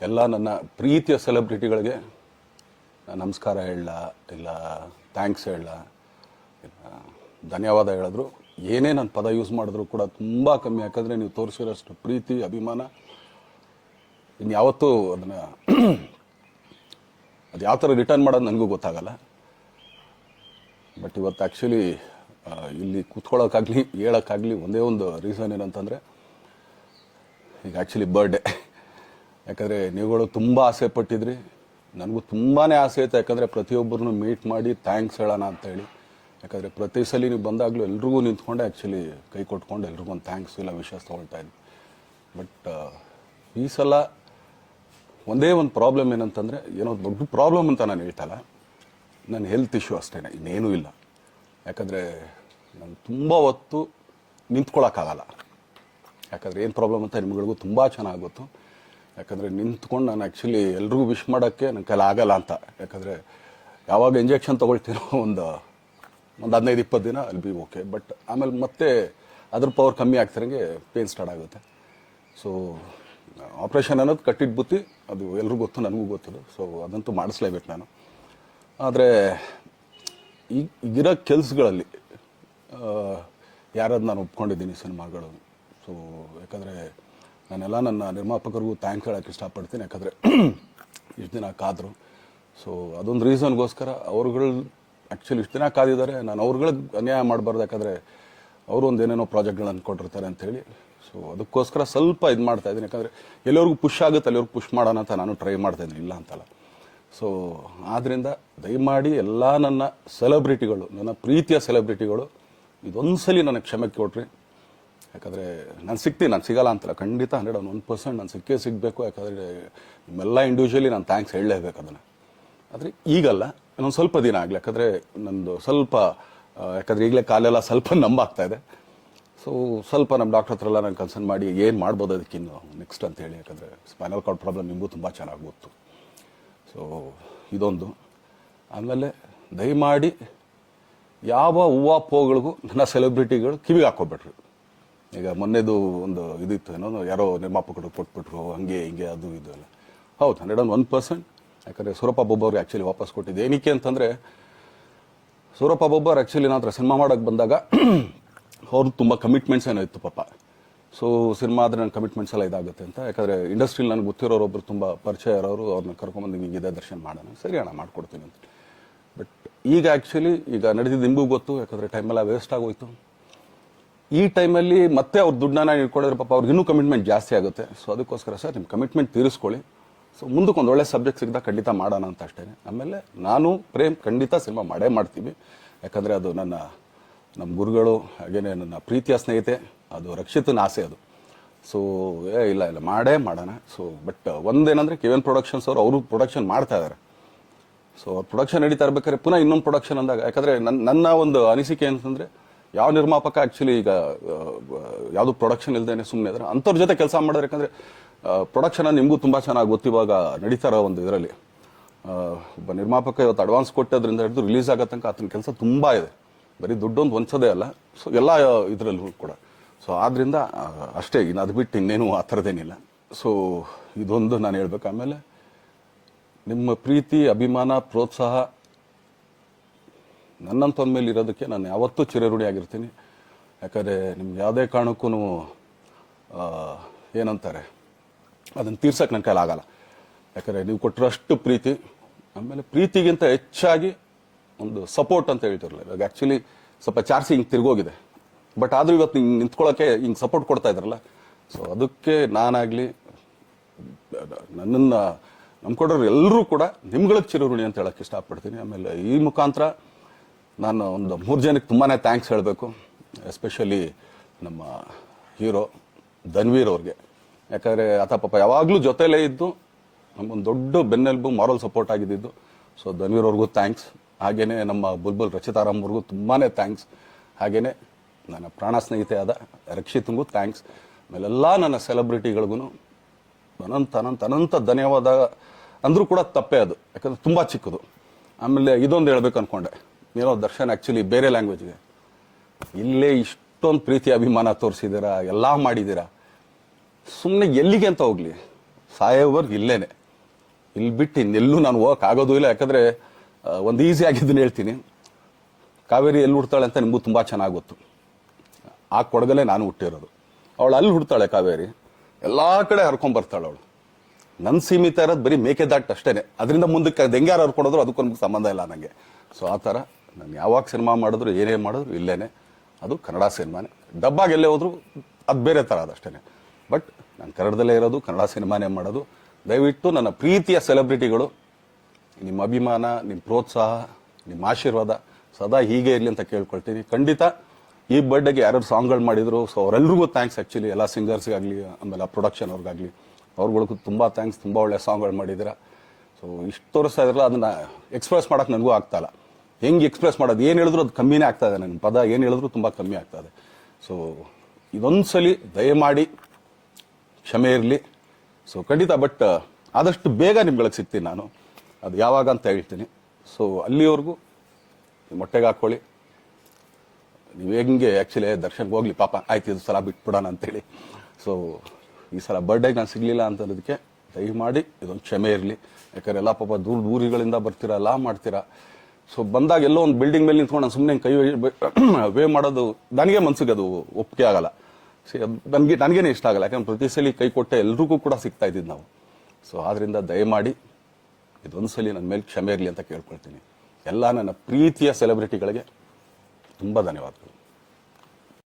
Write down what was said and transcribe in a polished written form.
ಎಲ್ಲ ನನ್ನ ಪ್ರೀತಿಯ ಸೆಲೆಬ್ರಿಟಿಗಳಿಗೆ ನಮಸ್ಕಾರ ಹೇಳ ಇಲ್ಲ ಥ್ಯಾಂಕ್ಸ್ ಹೇಳ ಇಲ್ಲ ಧನ್ಯವಾದ ಹೇಳಿದ್ರು ಏನೇ ನನ್ನ ಪದ ಯೂಸ್ ಮಾಡಿದ್ರು ಕೂಡ ತುಂಬ ಕಮ್ಮಿ. ಯಾಕಂದರೆ ನೀವು ತೋರಿಸಿರೋಷ್ಟು ಪ್ರೀತಿ ಅಭಿಮಾನ ಇನ್ಯಾವತ್ತೂ ಅದನ್ನು ಅದು ಯಾವ ಥರ ರಿಟರ್ನ್ ಮಾಡೋದು ನನಗೂ ಗೊತ್ತಾಗಲ್ಲ. ಬಟ್ ಇವತ್ತು ಆ್ಯಕ್ಚುಲಿ ಇಲ್ಲಿ ಕೂತ್ಕೊಳ್ಳೋಕ್ಕಾಗಲಿ ಹೇಳೋಕ್ಕಾಗಲಿ ಒಂದೇ ಒಂದು ರೀಸನ್ ಏನಂತಂದರೆ ಈಗ ಆ್ಯಕ್ಚುಲಿ ಬರ್ಡೇ. ಯಾಕಂದರೆ ನೀವುಗಳು ತುಂಬ ಆಸೆ ಪಟ್ಟಿದ್ರಿ, ನನಗೂ ತುಂಬಾ ಆಸೆ ಇತ್ತು. ಯಾಕಂದರೆ ಪ್ರತಿಯೊಬ್ಬರನ್ನು ಮೀಟ್ ಮಾಡಿ ಥ್ಯಾಂಕ್ಸ್ ಹೇಳೋಣ ಅಂತೇಳಿ. ಯಾಕಂದರೆ ಪ್ರತಿ ಸಲ ನೀವು ಬಂದಾಗಲೂ ಎಲ್ರಿಗೂ ನಿಂತ್ಕೊಂಡೆ ಆ್ಯಕ್ಚುಲಿ ಕೈ ಕೊಟ್ಕೊಂಡು ಎಲ್ರಿಗೂ ಒಂದು ಥ್ಯಾಂಕ್ಸ್ ಇಲ್ಲ ವಿಶಸ್ ತೊಗೊಳ್ತಾ ಇದ್ವಿ. ಬಟ್ ಈ ಸಲ ಒಂದೇ ಒಂದು ಪ್ರಾಬ್ಲಮ್ ಏನಂತಂದರೆ, ಏನೋ ದೊಡ್ಡ ಪ್ರಾಬ್ಲಮ್ ಅಂತ ನಾನು ಹೇಳ್ತಲ್ಲ, ನನ್ನ ಹೆಲ್ತ್ ಇಶ್ಯೂ ಅಷ್ಟೇ, ಇನ್ನೇನೂ ಇಲ್ಲ. ಯಾಕಂದರೆ ನಾನು ತುಂಬ ಹೊತ್ತು ನಿಂತ್ಕೊಳ್ಳೋಕ್ಕಾಗಲ್ಲ. ಯಾಕಂದರೆ ಏನು ಪ್ರಾಬ್ಲಮ್ ಅಂತ ನಿಮ್ಗಳಿಗೂ ತುಂಬ ಚೆನ್ನಾಗಿ ಗೊತ್ತು. ಯಾಕಂದರೆ ನಿಂತ್ಕೊಂಡು ನಾನು ಆ್ಯಕ್ಚುಲಿ ಎಲ್ರಿಗೂ ವಿಶ್ ಮಾಡೋಕ್ಕೆ ನನ್ನ ಕೈಲಿ ಆಗಲ್ಲ ಅಂತ. ಯಾಕಂದರೆ ಯಾವಾಗ ಇಂಜೆಕ್ಷನ್ ತೊಗೊಳ್ತೀನೋ ಒಂದು 15-20 ದಿನ ಅಲ್ಲಿ ಬಿ ಓಕೆ. ಬಟ್ ಆಮೇಲೆ ಮತ್ತೆ ಅದ್ರ ಪವರ್ ಕಮ್ಮಿ ಆಗ್ತಿರಂಗೆ ಪೇನ್ ಸ್ಟಾರ್ಟ್ ಆಗುತ್ತೆ. ಸೊ ಆಪ್ರೇಷನ್ ಅನ್ನೋದು ಕಟ್ಟಿಟ್ಟು ಬುತ್ತಿ, ಅದು ಎಲ್ರಿಗೂ ಗೊತ್ತು, ನನಗೂ ಗೊತ್ತದು. ಸೊ ಅದಂತೂ ಮಾಡಿಸ್ಲೇಬೇಕು ನಾನು. ಆದರೆ ಈಗಿರೋ ಕೆಲಸಗಳಲ್ಲಿ ಯಾರಾದ್ರು ನಾನು ಒಪ್ಕೊಂಡಿದ್ದೀನಿ ಸಿನಿಮಾಗಳು. ಸೊ ಯಾಕಂದರೆ ನಾನೆಲ್ಲ ನನ್ನ ನಿರ್ಮಾಪಕರಿಗೂ ಥ್ಯಾಂಕ್ಸ್ ಹೇಳೋಕ್ಕೆ ಇಷ್ಟಪಡ್ತೀನಿ. ಯಾಕಂದರೆ ಇಷ್ಟು ದಿನ ಕಾದರು. ಸೊ ಅದೊಂದು ರೀಸನ್ಗೋಸ್ಕರ ಅವ್ರುಗಳು ಆ್ಯಕ್ಚುಲಿ ಇಷ್ಟು ದಿನ ಕಾದಿದ್ದಾರೆ, ನಾನು ಅವ್ರುಗಳಿಗೆ ಅನ್ಯಾಯ ಮಾಡಬಾರ್ದು. ಯಾಕಂದರೆ ಅವರು ಒಂದು ಏನೇನೋ ಪ್ರಾಜೆಕ್ಟ್ಗಳನ್ನು ಕೊಟ್ಟಿರ್ತಾರೆ ಅಂಥೇಳಿ. ಸೊ ಅದಕ್ಕೋಸ್ಕರ ಸ್ವಲ್ಪ ಇದು ಮಾಡ್ತಾಯಿದ್ದೀನಿ. ಯಾಕಂದರೆ ಎಲ್ಲಿವರೆಗೂ ಪುಷ್ ಆಗುತ್ತೆ ಅಲ್ಲಿವರೆಗೂ ಪುಷ್ ಮಾಡೋಣ ಅಂತ ನಾನು ಟ್ರೈ ಮಾಡ್ತಾಯಿದ್ದೀನಿ, ಇಲ್ಲ ಅಂತಲ್ಲ. ಸೊ ಆದ್ದರಿಂದ ದಯಮಾಡಿ ಎಲ್ಲ ನನ್ನ ಸೆಲೆಬ್ರಿಟಿಗಳು, ನನ್ನ ಪ್ರೀತಿಯ ಸೆಲೆಬ್ರಿಟಿಗಳು ಇದೊಂದು ಸಲ ನನಗೆ ಕ್ಷಮೆ ಕೊಟ್ರಿ. ಯಾಕಂದರೆ ನಾನು ಸಿಗ್ತೀನಿ, ನಾನು ಸಿಗಲ್ಲ ಅಂತಲ್ಲ, ಖಂಡಿತ 101% ನಾನು ಸಿಕ್ಕೇ ಸಿಗಬೇಕು. ಯಾಕಂದರೆ ನಿಮ್ಮೆಲ್ಲ ಇಂಡಿವಿಜುವಲಿ ನಾನು ಥ್ಯಾಂಕ್ಸ್ ಹೇಳಲೇಬೇಕು ಅದನ್ನು. ಆದರೆ ಈಗಲ್ಲ, ಇನ್ನೊಂದು ಸ್ವಲ್ಪ ದಿನ ಆಗಲಿ. ಯಾಕಂದರೆ ನಂದು ಸ್ವಲ್ಪ ಯಾಕಂದರೆ ಈಗಲೇ ಕಾಲೆಲ್ಲ ಸ್ವಲ್ಪ ನಂಬಾಗ್ತಾ ಇದೆ. ಸೊ ಸ್ವಲ್ಪ ನಮ್ಮ ಡಾಕ್ಟರ್ ಹತ್ರ ಎಲ್ಲ ನಾನು ಕನ್ಸರ್ನ್ ಮಾಡಿ ಏನು ಮಾಡ್ಬೋದು ಅದಕ್ಕಿನ್ನು ನೆಕ್ಸ್ಟ್ ಅಂತೇಳಿ. ಯಾಕಂದರೆ ಸ್ಪೈನಲ್ ಕಾರ್ಡ್ ಪ್ರಾಬ್ಲಮ್ ನಿಮಗೂ ತುಂಬ ಚೆನ್ನಾಗಿ ಗೊತ್ತು. ಸೊ ಇದೊಂದು. ಆಮೇಲೆ ದಯಮಾಡಿ ಯಾವ ಹೂವು ಪೋಗಳಿಗೂ ನನ್ನ ಸೆಲೆಬ್ರಿಟಿಗಳು ಕಿವಿಗೆ ಹಾಕ್ಕೊಬಿಟ್ರು. ಈಗ ಮೊನ್ನೆದು ಒಂದು ಇದಿತ್ತು, ಏನೋ ಯಾರೋ ನಿರ್ಮಾಪಕರು ಕೊಟ್ಬಿಟ್ರು, ಹಂಗೆ ಹಿಂಗೆ ಅದು ಇದು ಎಲ್ಲ. ಹೌದು, 101%. ಯಾಕಂದರೆ ಸೂರಪ್ಪ ಬೊಬ್ಬವ್ರಿಗೆ ಆ್ಯಕ್ಚುಲಿ ವಾಪಸ್ ಕೊಟ್ಟಿದ್ದು. ಏನಕ್ಕೆ ಅಂತಂದರೆ, ಸೂರಪ್ಪ ಬೊಬ್ಬರು ಆ್ಯಕ್ಚುಲಿ ನನ್ನ ಹತ್ರ ಸಿನಿಮಾ ಮಾಡೋಕ್ಕೆ ಬಂದಾಗ ಅವ್ರು ತುಂಬ ಕಮಿಟ್ಮೆಂಟ್ಸ್ ಏನೋ ಇತ್ತು ಪಾಪ. ಸೊ ಸಿನಿಮಾ ಆದರೆ ನನ್ನ ಕಮಿಟ್ಮೆಂಟ್ಸ್ ಎಲ್ಲ ಇದಾಗುತ್ತೆ ಅಂತ. ಯಾಕಂದರೆ ಇಂಡಸ್ಟ್ರಿಲಿ ನನಗೆ ಗೊತ್ತಿರೋರೊಬ್ಬರು ತುಂಬ ಪರಿಚಯ ಇರೋರು, ಅವ್ರನ್ನ ಕರ್ಕೊಂಬಂದು ಹಿಂಗಿದೆ ದರ್ಶನ ಮಾಡೋಣ, ಸರಿ ಅಣ್ಣ ಮಾಡ್ಕೊಡ್ತೀನಿ ಅಂತ. ಬಟ್ ಈಗ ಆ್ಯಕ್ಚುಲಿ ಈಗ ನಡೆದಿದ್ದು ನಿಮಗೂ ಗೊತ್ತು. ಯಾಕಂದರೆ ಟೈಮೆಲ್ಲ ವೇಸ್ಟ್ ಆಗೋಯ್ತು. ಈ ಟೈಮಲ್ಲಿ ಮತ್ತೆ ಅವ್ರ ದುಡ್ಡನ್ನ ಇಟ್ಕೊಂಡಿದ್ರೆ ಪಾಪ ಅವ್ರಿಗೆ ಇನ್ನೂ ಕಮಿಟ್ಮೆಂಟ್ ಜಾಸ್ತಿ ಆಗುತ್ತೆ. ಸೊ ಅದಕ್ಕೋಸ್ಕರ ಸರ್ ನಿಮ್ಮ ಕಮಿಟ್ಮೆಂಟ್ ತೀರಿಸ್ಕೊಳ್ಳಿ. ಸೊ ಮುಂದಕ್ಕೆ ಒಂದು ಒಳ್ಳೆ ಸಬ್ಜೆಕ್ಟ್ ಸಿಗ್ದಾಗ ಖಂಡಿತ ಮಾಡೋಣ ಅಂತ ಅಷ್ಟೇ. ಆಮೇಲೆ ನಾನು ಪ್ರೇಮ್ ಖಂಡಿತ ಸಿನಿಮಾ ಮಾಡೇ ಮಾಡ್ತೀವಿ. ಯಾಕಂದರೆ ಅದು ನಮ್ಮ ಗುರುಗಳು, ಹಾಗೇನೆ ನನ್ನ ಪ್ರೀತಿಯ ಸ್ನೇಹಿತೆ, ಅದು ರಕ್ಷಿತನ ಆಸೆ ಅದು. ಸೊ ಇಲ್ಲ ಮಾಡೇ ಮಾಡೋಣ. ಸೊ ಬಟ್ ಒಂದೇನಂದರೆ KVN ಪ್ರೊಡಕ್ಷನ್ಸ್ ಅವರು ಪ್ರೊಡಕ್ಷನ್ ಮಾಡ್ತಾ ಇದ್ದಾರೆ. ಸೊ ಅವ್ರು ಪ್ರೊಡಕ್ಷನ್ ನಡೀತಾ ಇರ್ಬೇಕಾದ್ರೆ ಪುನಃ ಇನ್ನೊಂದು ಪ್ರೊಡಕ್ಷನ್ ಅಂದಾಗ, ಯಾಕಂದರೆ ನನ್ನ ಒಂದು ಅನಿಸಿಕೆ ಅಂತಂದರೆ, ಯಾವ ನಿರ್ಮಾಪಕ ಆ್ಯಕ್ಚುಲಿ ಈಗ ಯಾವುದು ಪ್ರೊಡಕ್ಷನ್ ಇಲ್ದೇನೆ ಸುಮ್ಮನೆ ಇದ್ರೆ ಅಂಥವ್ರ ಜೊತೆ ಕೆಲಸ ಮಾಡಿದ್ರೆ. ಯಾಕಂದರೆ ಪ್ರೊಡಕ್ಷನ್ ನಿಮಗೂ ತುಂಬ ಚೆನ್ನಾಗಿ ಗೊತ್ತು. ಇವಾಗ ನಡೀತಾ ಇರೋ ಒಂದು ಇದರಲ್ಲಿ ಒಬ್ಬ ನಿರ್ಮಾಪಕ ಇವತ್ತು ಅಡ್ವಾನ್ಸ್ ಕೊಟ್ಟೋದ್ರಿಂದ ಹಿಡಿದು ರಿಲೀಸ್ ಆಗೋ ತನಕ ಆತನ ಕೆಲಸ ತುಂಬ ಇದೆ. ಬರೀ ದುಡ್ಡೊಂದು ಹೊಂಚೋದೇ ಅಲ್ಲ, ಸೊ ಎಲ್ಲ ಇದರಲ್ಲೂ ಕೂಡ. ಸೊ ಆದ್ದರಿಂದ ಅಷ್ಟೇ, ಇನ್ನು ಅದು ಬಿಟ್ಟು ಇನ್ನೇನು ಆ ಥರದ್ದೇನಿಲ್ಲ. ಸೊ ಇದೊಂದು ನಾನು ಹೇಳ್ಬೇಕು. ಆಮೇಲೆ ನಿಮ್ಮ ಪ್ರೀತಿ, ಅಭಿಮಾನ, ಪ್ರೋತ್ಸಾಹ ನನ್ನಂತೊಂದ ಮೇಲೆ ಇರೋದಕ್ಕೆ ನಾನು ಯಾವತ್ತೂ ಚಿರಋಣಿಯಾಗಿರ್ತೀನಿ. ಯಾಕಂದರೆ ನಿಮ್ಗೆ ಯಾವುದೇ ಕಾರಣಕ್ಕೂ ಏನಂತಾರೆ ಅದನ್ನು ತೀರ್ಸೋಕ್ಕೆ ನನ್ನ ಕೈಲಾಗಲ್ಲ. ಯಾಕಂದರೆ ನೀವು ಕೊಟ್ಟಿರೋಷ್ಟು ಪ್ರೀತಿ, ಆಮೇಲೆ ಪ್ರೀತಿಗಿಂತ ಹೆಚ್ಚಾಗಿ ಒಂದು ಸಪೋರ್ಟ್ ಅಂತ ಹೇಳ್ತಿರಲಿಲ್ಲ. ಇವಾಗ ಆ್ಯಕ್ಚುಲಿ ಸ್ವಲ್ಪ ಚಾರ್ಜ್ ಹಿಂಗೆ ತಿರ್ಗೋಗಿದೆ. ಬಟ್ ಆದರೂ ಇವತ್ತು ಹಿಂಗೆ ನಿಂತ್ಕೊಳ್ಳೋಕ್ಕೆ ಹಿಂಗೆ ಸಪೋರ್ಟ್ ಕೊಡ್ತಾ ಇದ್ದಾರಲ್ಲ. ಸೊ ಅದಕ್ಕೆ ನಾನಾಗಲಿ ನನ್ನನ್ನು ನಂಬ್ಕೊಡೋರು ಎಲ್ಲರೂ ಕೂಡ ನಿಮ್ಗಳಿಗೆ ಚಿರಋಣಿ ಅಂತ ಹೇಳೋಕ್ಕೆ ಇಷ್ಟಪಡ್ತೀನಿ. ಆಮೇಲೆ ಈ ಮುಖಾಂತರ ನಾನು ಒಂದು 3 ಜನಕ್ಕೆ ತುಂಬಾ ಥ್ಯಾಂಕ್ಸ್ ಹೇಳಬೇಕು. ಎಸ್ಪೆಷಲಿ ನಮ್ಮ ಹೀರೋ ಧನ್ವೀರ್ ಅವ್ರಿಗೆ. ಯಾಕಂದರೆ ಆತ ಪಾಪ ಯಾವಾಗಲೂ ಜೊತೆಲೇ ಇದ್ದು ನಮ್ಮೊಂದು ದೊಡ್ಡ ಬೆನ್ನೆಲುಬು, ಮಾರಲ್ ಸಪೋರ್ಟ್ ಆಗಿದ್ದು. ಸೊ ಧನ್ವೀರ್ ಅವ್ರಿಗೂ ಥ್ಯಾಂಕ್ಸ್. ಹಾಗೆಯೇ ನಮ್ಮ ಬುಲ್ಬುಲ್ ರಚಿತಾರಾಮ್ ಅವ್ರಿಗೂ ತುಂಬಾ ಥ್ಯಾಂಕ್ಸ್. ಹಾಗೆಯೇ ನನ್ನ ಪ್ರಾಣ ಸ್ನೇಹಿತೆ ಆದ ರಕ್ಷಿತ್ಗೂ ಥ್ಯಾಂಕ್ಸ್. ಆಮೇಲೆಲ್ಲ ನನ್ನ ಸೆಲೆಬ್ರಿಟಿಗಳಿಗೂ ಅನಂತ ಧನ್ಯವಾದ ಅಂದರೂ ಕೂಡ ತಪ್ಪೇ ಅದು. ಯಾಕಂದರೆ ತುಂಬ ಚಿಕ್ಕದು. ಆಮೇಲೆ ಇದೊಂದು ಹೇಳ್ಬೇಕು ಅಂದ್ಕೊಂಡೆ, ಏನೋ ದರ್ಶನ್ ಆ್ಯಕ್ಚುಲಿ ಬೇರೆ ಲ್ಯಾಂಗ್ವೇಜ್ಗೆ ಇಲ್ಲೇ ಇಷ್ಟೊಂದು ಪ್ರೀತಿ ಅಭಿಮಾನ ತೋರಿಸಿದ್ದೀರಾ, ಎಲ್ಲ ಮಾಡಿದ್ದೀರಾ, ಸುಮ್ಮನೆ ಎಲ್ಲಿಗೆ ಅಂತ ಹೋಗಲಿ. ಸಾಯೋವರೆಗೂ ಇಲ್ಲೇನೆ, ಇಲ್ಲಿ ಬಿಟ್ಟು ಇನ್ನೆಲ್ಲೂ ನಾನು ಹೋಗಕ್ಕೆ ಆಗೋದು ಇಲ್ಲ. ಯಾಕಂದರೆ ಒಂದು ಈಸಿ ಆಗಿದ್ದನ್ನು ಹೇಳ್ತೀನಿ, ಕಾವೇರಿ ಎಲ್ಲಿ ಹುಡ್ತಾಳೆ ಅಂತ ನಿಮಗೂ ತುಂಬ ಚೆನ್ನಾಗಿ ಗೊತ್ತು. ಆ ಕೊಡಗಲ್ಲೇ ನಾನು ಹುಟ್ಟಿರೋದು. ಅವಳು ಅಲ್ಲಿ ಹುಡ್ತಾಳೆ ಕಾವೇರಿ, ಎಲ್ಲ ಕಡೆ ಹರ್ಕೊಂಡ್ಬರ್ತಾಳೆ ಅವಳು. ನನ್ನ ಸೀಮಿತ ಇರೋದು ಬರೀ ಮೇಕೆದಾಟ್ ಅಷ್ಟೇ, ಅದರಿಂದ ಮುಂದಕ್ಕೆ ಅದು ಹೆಂಗ್ಯಾರು ಹರ್ಕೊಡೋದ್ರು ಅದಕ್ಕೊಂದು ಸಂಬಂಧ ಇಲ್ಲ ನನಗೆ. ಸೊ ಆ ಥರ ನಾನು ಯಾವಾಗ ಸಿನಿಮಾ ಮಾಡಿದ್ರು ಏನೇ ಮಾಡಿದ್ರು ಇಲ್ಲೇನೆ, ಅದು ಕನ್ನಡ ಸಿನಿಮಾನೇ. ಡಬ್ಬಾಗಿ ಎಲ್ಲೇ ಹೋದ್ರು ಅದು ಬೇರೆ ಥರ ಅದಷ್ಟೇ. ಬಟ್ ನಾನು ಕನ್ನಡದಲ್ಲೇ ಇರೋದು, ಕನ್ನಡ ಸಿನಿಮಾನೇ ಮಾಡೋದು. ದಯವಿಟ್ಟು ನನ್ನ ಪ್ರೀತಿಯ ಸೆಲೆಬ್ರಿಟಿಗಳು, ನಿಮ್ಮ ಅಭಿಮಾನ, ನಿಮ್ಮ ಪ್ರೋತ್ಸಾಹ, ನಿಮ್ಮ ಆಶೀರ್ವಾದ ಸದಾ ಹೀಗೆ ಇರಲಿ ಅಂತ ಕೇಳ್ಕೊಳ್ತೀನಿ. ಖಂಡಿತ ಈ ಬರ್ಡೇಗೆ ಯಾರ್ಯಾರು ಸಾಂಗ್ಗಳು ಮಾಡಿದ್ರು, ಸೊ ಅವರೆಲ್ಲರಿಗೂ ಥ್ಯಾಂಕ್ಸ್. ಆ್ಯಕ್ಚುಲಿ ಎಲ್ಲ ಸಿಂಗರ್ಸ್ಗಾಗಲಿ, ಆಮೇಲೆ ಪ್ರೊಡಕ್ಷನ್ ಅವ್ರಿಗಾಗಲಿ, ಅವ್ರುಗಳಿಗೂ ತುಂಬ ಥ್ಯಾಂಕ್ಸ್. ತುಂಬ ಒಳ್ಳೆ ಸಾಂಗ್ಗಳು ಮಾಡಿದ್ದೀರಾ. ಸೊ ಇಷ್ಟು ತೋರಿಸ್ತಾ ಇದ್ರಲ್ಲ, ಅದನ್ನು ಎಕ್ಸ್ಪ್ರೆಸ್ ಮಾಡೋಕ್ಕೆ ನನಗೂ ಆಗ್ತಾಯಿಲ್ಲ. ಹೆಂಗೆ ಎಕ್ಸ್ಪ್ರೆಸ್ ಮಾಡೋದು, ಏನು ಹೇಳಿದ್ರು ಅದು ಕಮ್ಮಿನೇ ಆಗ್ತಾಯಿದೆ. ನನ್ನ ಪದ ಏನು ಹೇಳಿದ್ರು ತುಂಬ ಕಮ್ಮಿ ಆಗ್ತಾಯಿದೆ. ಸೊ ಇದೊಂದು ಸಲ ದಯಮಾಡಿ ಕ್ಷಮೆ ಇರಲಿ. ಸೊ ಖಂಡಿತ, ಬಟ್ ಆದಷ್ಟು ಬೇಗ ನಿಮ್ಗಳಿಗೆ ಸಿಗ್ತೀನಿ ನಾನು, ಅದು ಯಾವಾಗ ಅಂತ ಹೇಳ್ತೀನಿ. ಸೊ ಅಲ್ಲಿವರೆಗೂ ಮೊಟ್ಟೆಗೆ ಹಾಕ್ಕೊಳ್ಳಿ. ನೀವು ಹೆಂಗೆ ಆ್ಯಕ್ಚುಲಿ ದರ್ಶನ್ಗೆ ಹೋಗ್ಲಿ ಪಾಪ, ಆಯ್ತು ಇದು ಸಲ ಬಿಟ್ಬಿಡೋಣ ಅಂತೇಳಿ. ಸೊ ಈ ಸಲ ಬರ್ಡೇಗೆ ನಾನು ಸಿಗಲಿಲ್ಲ ಅಂತನ್ನೋದಕ್ಕೆ ದಯಮಾಡಿ ಇದೊಂದು ಕ್ಷಮೆ ಇರಲಿ. ಯಾಕಂದ್ರೆ ಎಲ್ಲ ಪಾಪ ದೂರಗಳಿಂದ ಬರ್ತೀರಾ, ಎಲ್ಲ ಮಾಡ್ತೀರಾ. ಸೊ ಬಂದಾಗ ಎಲ್ಲೋ ಒಂದು ಬಿಲ್ಡಿಂಗ್ ಮೇಲೆ ನಿಂತ್ಕೊಂಡು ನಾನು ಸುಮ್ಮನೆ ಕೈ ವೇ ಮಾಡೋದು ನನಗೆ ಮನ್ಸಿಗೆ ಅದು ಒಪ್ಪಿಗೆ ಆಗಲ್ಲ. ನನಗೇನೆ ಇಷ್ಟ ಆಗಲ್ಲ. ಯಾಕಂದ್ರೆ ಪ್ರತಿ ಸಲ ಕೈ ಕೊಟ್ಟೆ ಎಲ್ರಿಗೂ ಕೂಡ ಸಿಗ್ತಾ ಇದ್ದಿದ್ದು ನಾವು. ಸೊ ಆದ್ದರಿಂದ ದಯಮಾಡಿ ಇದೊಂದು ಸಲ ನನ್ನ ಮೇಲೆ ಕ್ಷಮೆ ಇರಲಿ ಅಂತ ಕೇಳ್ಕೊಳ್ತೀನಿ. ಎಲ್ಲ ನನ್ನ ಪ್ರೀತಿಯ ಸೆಲೆಬ್ರಿಟಿಗಳಿಗೆ ತುಂಬ ಧನ್ಯವಾದಗಳು.